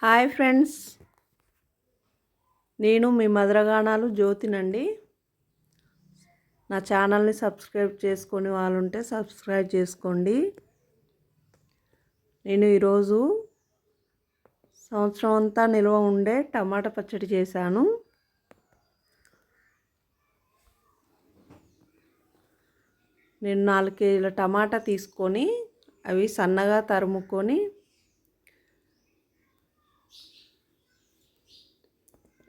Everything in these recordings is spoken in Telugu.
హాయ్ ఫ్రెండ్స్, నేను మీ మధురగానాలు జ్యోతినండి. నా ఛానల్ని సబ్స్క్రైబ్ చేసుకొని వాళ్ళుంటే సబ్స్క్రైబ్ చేసుకోండి. నేను ఈరోజు సంవత్సరం అంతా నిల్వ ఉండే టమాటా పచ్చడి చేశాను. నేను 4 కేజీల టమాటా తీసుకొని అవి సన్నగా తరుముకొని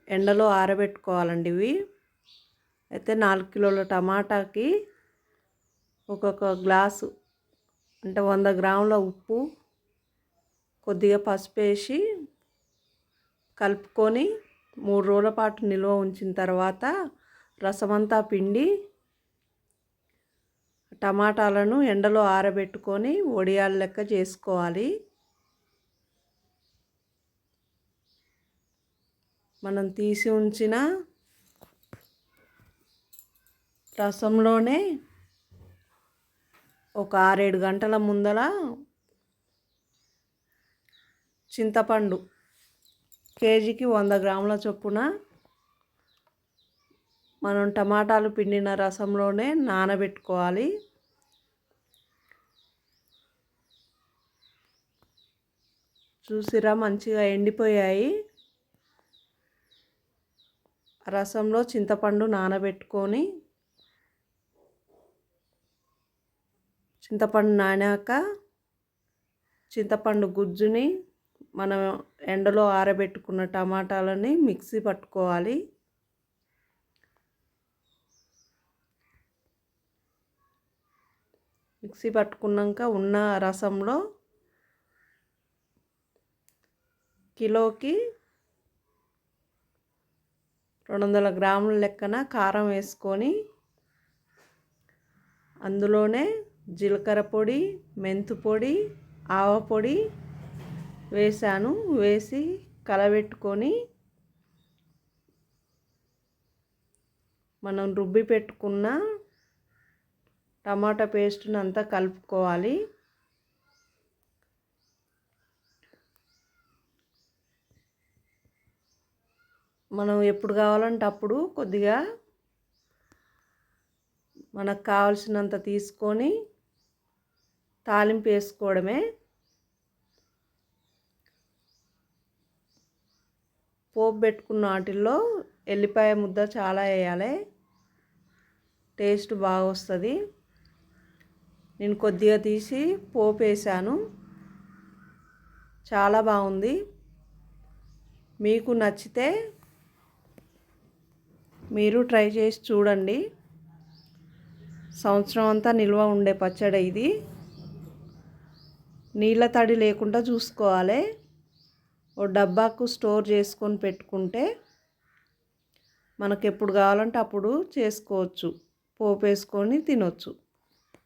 ఎండలో ఆరబెట్టుకోవాలండి. ఇవి అయితే 4 కిలోల టమాటాకి ఒక్కొక్క గ్లాసు అంటే 100 గ్రాముల ఉప్పు, కొద్దిగా పసుపు వేసి కలుపుకొని 3 రోజుల పాటు నిల్వ ఉంచిన తర్వాత రసమంతా పిండి టమాటాలను ఎండలో ఆరబెట్టుకొని వడియాల లెక్క చేసుకోవాలి. మనం తీసి ఉంచిన రసంలోనే ఒక 6-7 గంటల ముందల చింతపండు కేజీకి 100 గ్రాముల చొప్పున మనం టమాటాలు పిండిన రసంలోనే నానబెట్టుకోవాలి. చూసిరా, మంచిగా ఎండిపోయాయి. రసంలో చింతపండు నానబెట్టుకొని చింతపండు నానాక చింతపండు గుజ్జుని మనం ఎండలో ఆరబెట్టుకున్న టమాటాలని మిక్సీ పట్టుకోవాలి. మిక్సీ పట్టుకున్నాక ఉన్న రసంలో కిలోకి 200 గ్రాముల లెక్కన కారం వేసుకొని అందులోనే జీలకర్ర పొడి, మెంతు పొడి, ఆవ పొడి వేసాను. వేసి కలబెట్టుకొని మనం రుబ్బి పెట్టుకున్న టమాటా పేస్ట్ని అంతా కలుపుకోవాలి. మనం ఎప్పుడు కావాలంటే అప్పుడు కొద్దిగా మనకు కావలసినంత తీసుకొని తాలింపు వేసుకోవడమే. పోపు పెట్టుకున్న వాటిల్లో ఎల్లిపాయ ముద్ద చాలా వేయాలి, టేస్ట్ బాగా వస్తుంది. నేను కొద్దిగా తీసి పోపు వేసాను, చాలా బాగుంది. మీకు నచ్చితే మీరు ట్రై చేసి చూడండి. సంవత్సరం అంతా నిల్వ ఉండే పచ్చడి ఇది. నీళ్ళ తడి లేకుండా చూసుకోవాలి. ఓ డబ్బాకు స్టోర్ చేసుకొని పెట్టుకుంటే మనకు ఎప్పుడు కావాలంటే అప్పుడు చేసుకోవచ్చు, పోపు వేసుకొని తినొచ్చు.